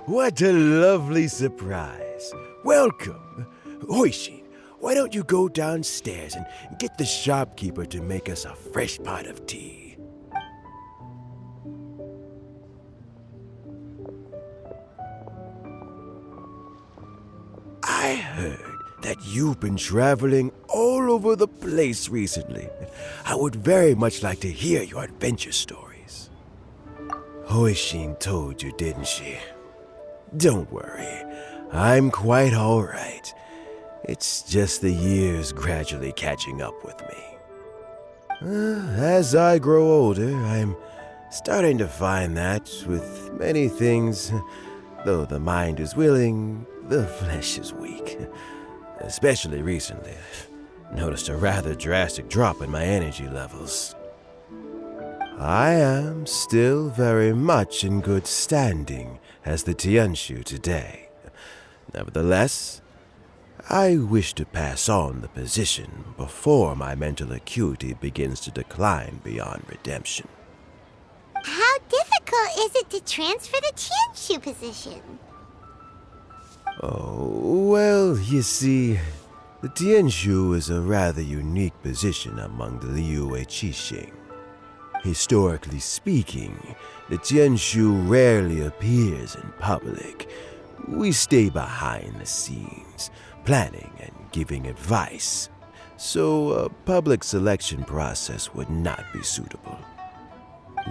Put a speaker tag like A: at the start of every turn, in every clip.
A: What a lovely surprise. Welcome. Hoishin, why don't you go downstairs and get the shopkeeper to make us a fresh pot of tea? I heard that you've been traveling all over the place recently. I would very much like to hear your adventure stories. Hoishin told you, didn't she? Don't worry, I'm quite all right. It's just the years gradually catching up with me. As I grow older, I'm starting to find that with many things, though the mind is willing, the flesh is weak. Especially recently, I've noticed a rather drastic drop in my energy levels. I am still very much in good standing as the Tianshu today. Nevertheless, I wish to pass on the position before my mental acuity begins to decline beyond redemption.
B: How difficult is it to transfer the Tianshu position?
A: Oh, well, you see, the Tianshu is a rather unique position among the Liyue Qixing. Historically speaking, the Tianshu rarely appears in public. We stay behind the scenes, planning and giving advice, so a public selection process would not be suitable.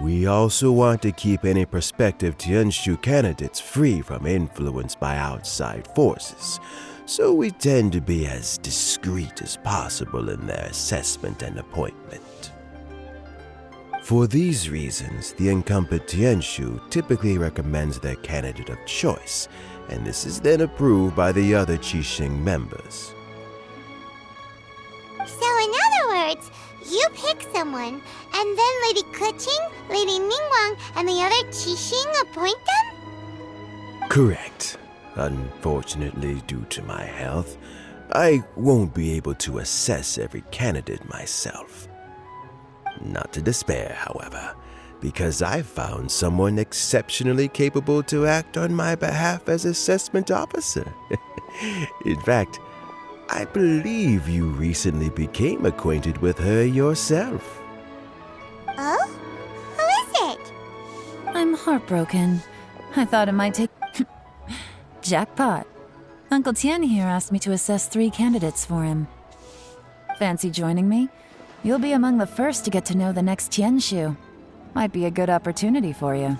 A: We also want to keep any prospective Tianshu candidates free from influence by outside forces, so we tend to be as discreet as possible in their assessment and appointment. For these reasons, the incumbent Tianshu typically recommends their candidate of choice, and this is then approved by the other Qixing members.
B: So in other words, you pick someone, and then Lady Keqing, Lady Ningguang, and the other Qixing appoint them?
A: Correct. Unfortunately, due to my health, I won't be able to assess every candidate myself. Not to despair, however, because I found someone exceptionally capable to act on my behalf as assessment officer. In fact, I believe you recently became acquainted with her yourself.
B: Oh? Who is it?
C: I'm heartbroken. I thought it might take... Jackpot. Uncle Tian here asked me to assess 3 candidates for him. Fancy joining me? You'll be among the first to get to know the next Tianshu. Might be a good opportunity for you.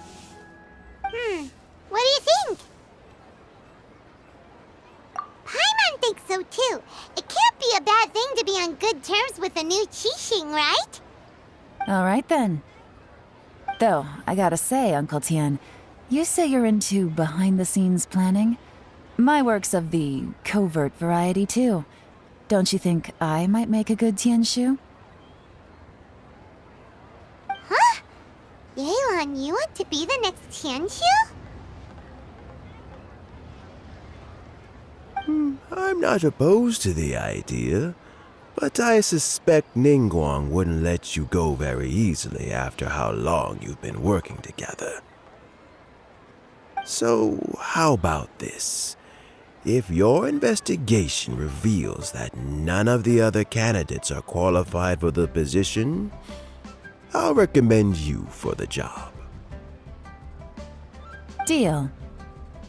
B: What do you think? Paimon thinks so too. It can't be a bad thing to be on good terms with a new Qixing, right?
C: Alright then. Though, I gotta say, Uncle Tian, you say you're into behind-the-scenes planning? My work's of the covert variety too. Don't you think I might make a good Tianshu?
B: Huh? Yelan, you want to be the next Tianshu?
A: I'm not opposed to the idea, but I suspect Ningguang wouldn't let you go very easily after how long you've been working together. So, how about this? If your investigation reveals that none of the other candidates are qualified for the position, I'll recommend you for the job.
C: Deal.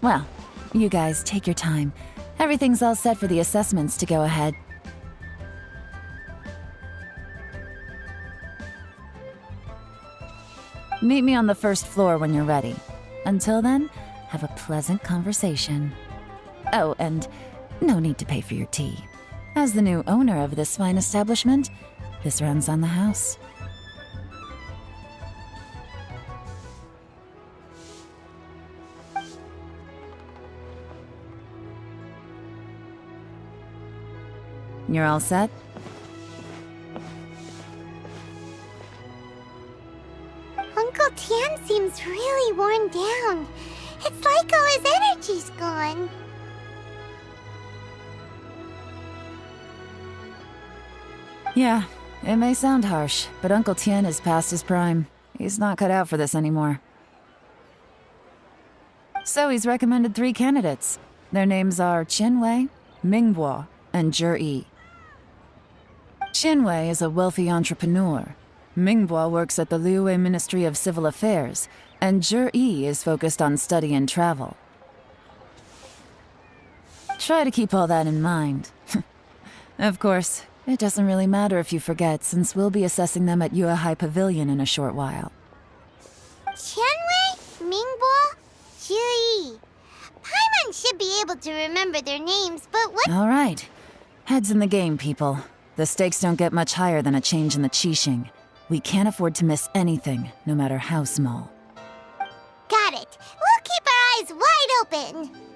C: Well, you guys take your time. Everything's all set for the assessments to go ahead. Meet me on the first floor when you're ready. Until then, have a pleasant conversation. Oh, and no need to pay for your tea. As the new owner of this fine establishment, this runs on the house. You're all set?
B: Uncle Tian seems really worn down. It's like all his energy's gone.
C: Yeah, it may sound harsh, but Uncle Tian is past his prime. He's not cut out for this anymore. So he's recommended 3 candidates. Their names are Qinwei, Mingbo, and Zhi. Qinwei is a wealthy entrepreneur. Mingbo works at the Liyue Ministry of Civil Affairs, and Zhi is focused on study and travel. Try to keep all that in mind. Of course, it doesn't really matter if you forget, since we'll be assessing them at Yuehai Pavilion in a short while.
B: Qianwei, Mingbo, Zhi. Paimon should be able to remember their names, but what—
C: All right. Heads in the game, people. The stakes don't get much higher than a change in the Qixing. We can't afford to miss anything, no matter how small.
B: Got it. We'll keep our eyes wide open.